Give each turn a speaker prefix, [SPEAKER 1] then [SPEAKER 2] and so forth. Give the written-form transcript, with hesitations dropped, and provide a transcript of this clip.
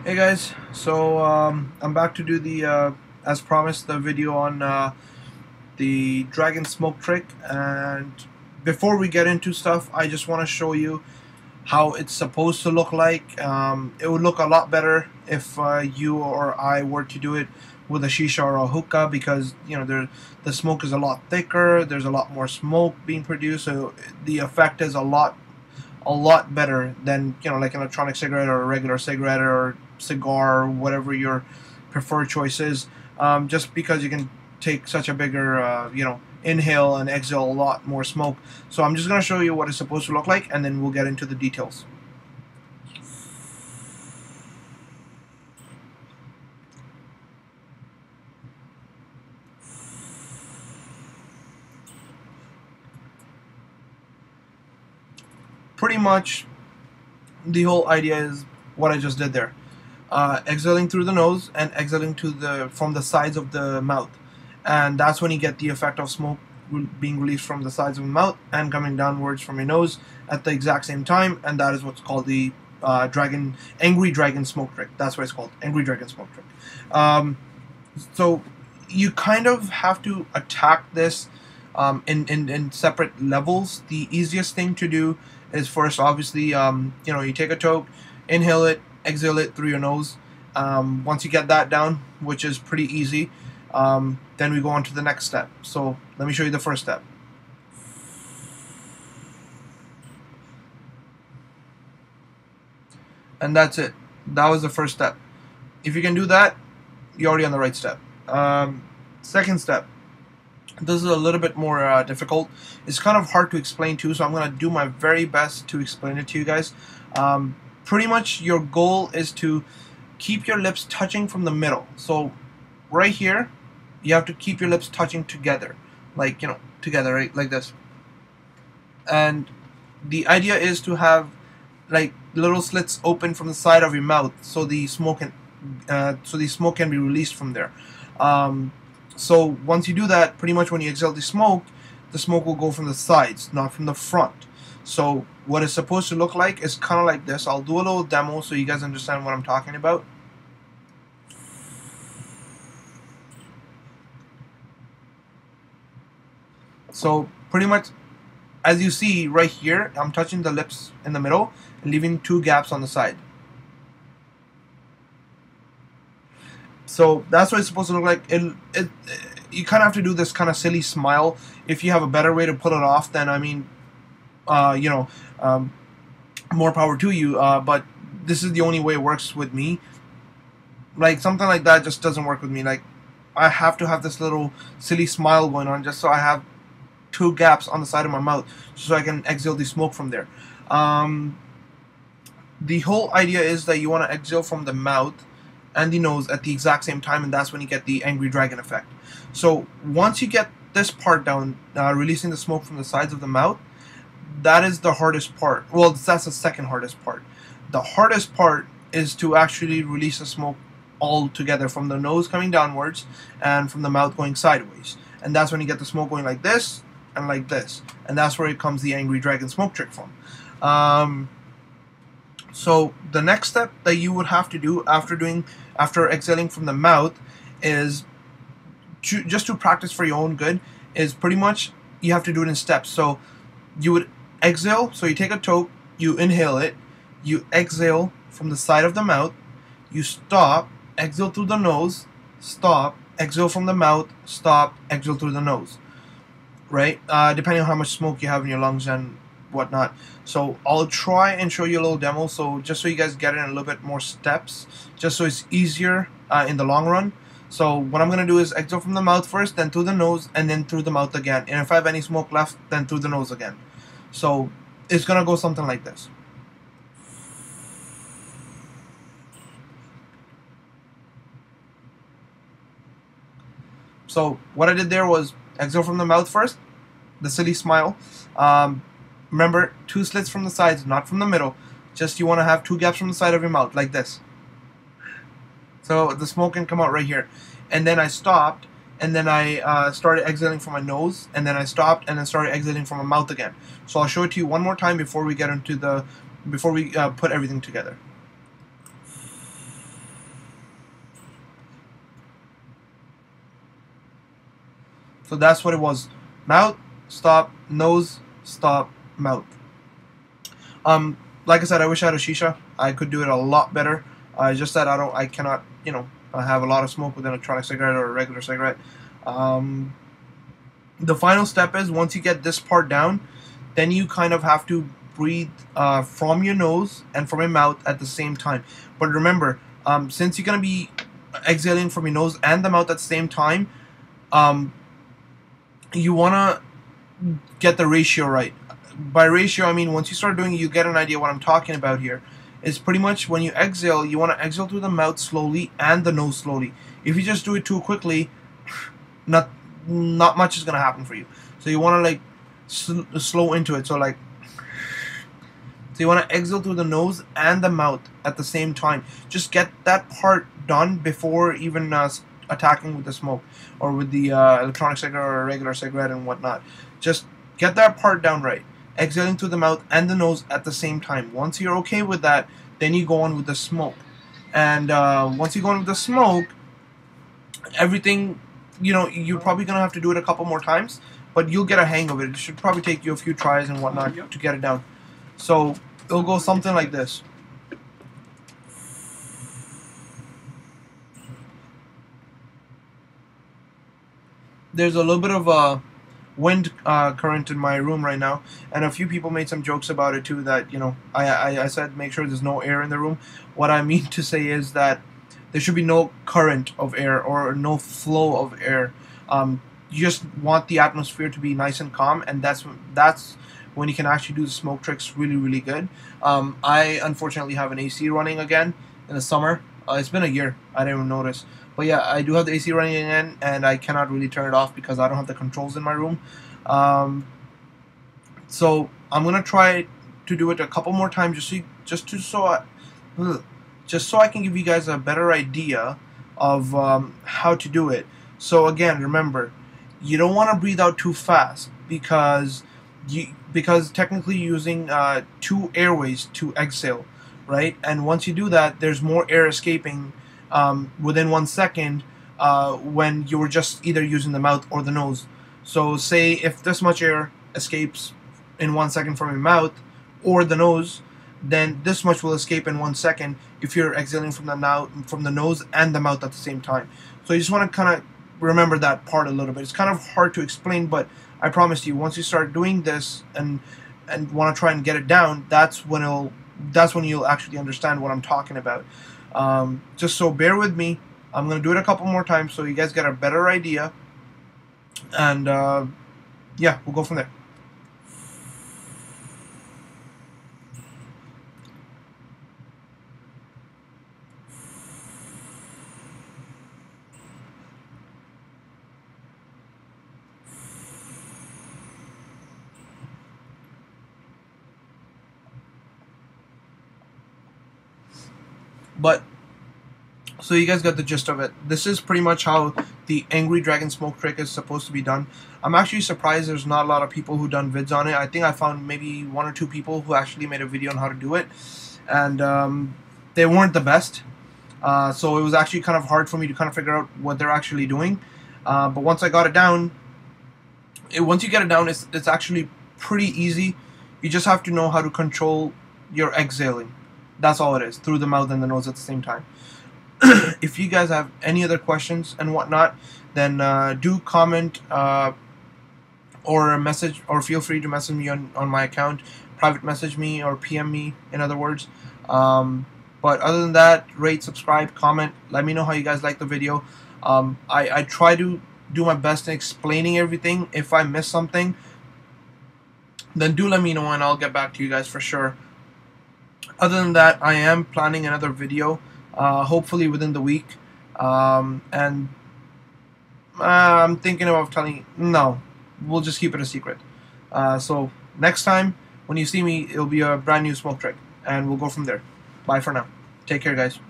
[SPEAKER 1] Hey guys, so I'm back to do the, as promised, the video on the dragon smoke trick. And before we get into stuff, I just want to show you how it's supposed to look like. It would look a lot better if you or I were to do it with a shisha or a hookah, because the smoke is a lot thicker. There's a lot more smoke being produced, so the effect is a lot better than like an electronic cigarette or a regular cigarette or cigar or whatever your preferred choice is. Just because you can take such a bigger inhale and exhale a lot more smoke. So I'm just going to show you what it's supposed to look like, and then we'll get into the details. Pretty much the whole idea is what I just did there. Exhaling through the nose and exhaling from the sides of the mouth, and that's when you get the effect of smoke being released from the sides of the mouth and coming downwards from your nose at the exact same time, and that is what's called the angry dragon smoke trick. That's what it's called, angry dragon smoke trick. So you kind of have to attack this in separate levels. The easiest thing to do is first, obviously, you take a toke, inhale it, exhale it through your nose. Once you get that down, which is pretty easy, then we go on to the next step. So let me show you the first step. And that's it. That was the first step. If you can do that, you're already on the right step. Second step. This is a little bit more difficult. It's kind of hard to explain too, so I'm going to do my very best to explain it to you guys. Pretty much your goal is to keep your lips touching from the middle. So right here, you have to keep your lips touching together, like together, right, like this. And the idea is to have like little slits open from the side of your mouth, so the smoke can be released from there. So once you do that, pretty much when you exhale the smoke will go from the sides, not from the front. So what it's supposed to look like is kind of like this. I'll do a little demo so you guys understand what I'm talking about. So pretty much, as you see right here, I'm touching the lips in the middle and leaving two gaps on the side. So that's what it's supposed to look like. You kind of have to do this kind of silly smile. If you have a better way to pull it off, then I mean, more power to you. But this is the only way it works with me. Like something like that just doesn't work with me. Like I have to have this little silly smile going on just so I have two gaps on the side of my mouth, so I can exhale the smoke from there. The whole idea is that you want to exhale from the mouth and the nose at the exact same time, and that's when you get the angry dragon effect. So once you get this part down, releasing the smoke from the sides of the mouth, that is the hardest part. Well, that's the second hardest part. The hardest part is to actually release the smoke all together, from the nose coming downwards and from the mouth going sideways. And that's when you get the smoke going like this and like this. And that's where it comes the angry dragon smoke trick from. So the next step that you would have to do after exhaling from the mouth is just to practice for your own good, is pretty much you have to do it in steps. So you would exhale, so you take a toke, you inhale it, you exhale from the side of the mouth, you stop, exhale through the nose, stop, exhale from the mouth, stop, exhale through the nose, right? Depending on how much smoke you have in your lungs and whatnot. So I'll try and show you a little demo, so just so you guys get it in a little bit more steps, just so it's easier in the long run. So what I'm going to do is exhale from the mouth first, then through the nose, and then through the mouth again. And if I have any smoke left, then through the nose again. So it's going to go something like this. So what I did there was exhale from the mouth first, the silly smile. Remember, two slits from the sides, not from the middle. Just you want to have two gaps from the side of your mouth, like this. So the smoke can come out right here. And then I stopped, and then I started exhaling from my nose, and then I stopped, and then started exhaling from my mouth again. So I'll show it to you one more time before we put everything together. So that's what it was. Mouth, stop, nose, stop, mouth. Like I said, I wish I had a shisha. I could do it a lot better. Just that I cannot, have a lot of smoke with an electronic cigarette or a regular cigarette. The final step is, once you get this part down, then you kind of have to breathe from your nose and from your mouth at the same time. But remember, since you're going to be exhaling from your nose and the mouth at the same time, you want to get the ratio right. By ratio, I mean once you start doing it, you get an idea what I'm talking about here. It's pretty much when you exhale, you want to exhale through the mouth slowly and the nose slowly. If you just do it too quickly, not much is going to happen for you. So you want to like slow into it. So you want to exhale through the nose and the mouth at the same time. Just get that part done before even attacking with the smoke or with the electronic cigarette or a regular cigarette and whatnot. Just get that part down right. Exhaling through the mouth and the nose at the same time. Once you're okay with that, then you go on with the smoke. And once you go on with the smoke, everything, you're probably going to have to do it a couple more times, but you'll get a hang of it. It should probably take you a few tries and whatnot to get it down. So it'll go something like this. There's a little bit of a wind current in my room right now, and a few people made some jokes about it too, that I said make sure there's no air in the room. What I mean to say is that there should be no current of air or no flow of air. You just want the atmosphere to be nice and calm, and that's when you can actually do the smoke tricks really, really good. I unfortunately have an AC running again in the summer. It's been a year. I didn't even notice. But yeah, I do have the AC running again, and I cannot really turn it off because I don't have the controls in my room. So I'm gonna try to do it a couple more times just so I can give you guys a better idea of how to do it. So again, remember, you don't want to breathe out too fast because technically you're using 2 airways to exhale, right? And once you do that, there's more air escaping within 1 second when you were just either using the mouth or the nose. So say if this much air escapes in 1 second from your mouth or the nose, then this much will escape in 1 second if you're exhaling from the nose and the mouth at the same time. So you just want to kind of remember that part a little bit. It's kind of hard to explain, but I promise you, once you start doing this and want to try and get it down, that's when you'll actually understand what I'm talking about. Just so bear with me. I'm gonna do it a couple more times so you guys get a better idea, and yeah, we'll go from there. But so you guys got the gist of it. This is pretty much how the Angry Dragon smoke trick is supposed to be done. I'm actually surprised there's not a lot of people who done vids on it. I think I found maybe 1 or 2 people who actually made a video on how to do it, and they weren't the best. So it was actually kind of hard for me to kind of figure out what they're actually doing. But once I got it down, once you get it down, it's actually pretty easy. You just have to know how to control your exhaling. That's all it is, through the mouth and the nose at the same time. If you guys have any other questions and whatnot, then do comment or message, or feel free to message me on my account, private message me or PM me, in other words. But other than that, rate, subscribe, comment, let me know how you guys like the video. I try to do my best in explaining everything. If I miss something, then do let me know and I'll get back to you guys for sure. Other than that, I am planning another video, hopefully within the week, and I'm thinking about no, we'll just keep it a secret. So next time when you see me, it'll be a brand new smoke trick, and we'll go from there. Bye for now. Take care, guys.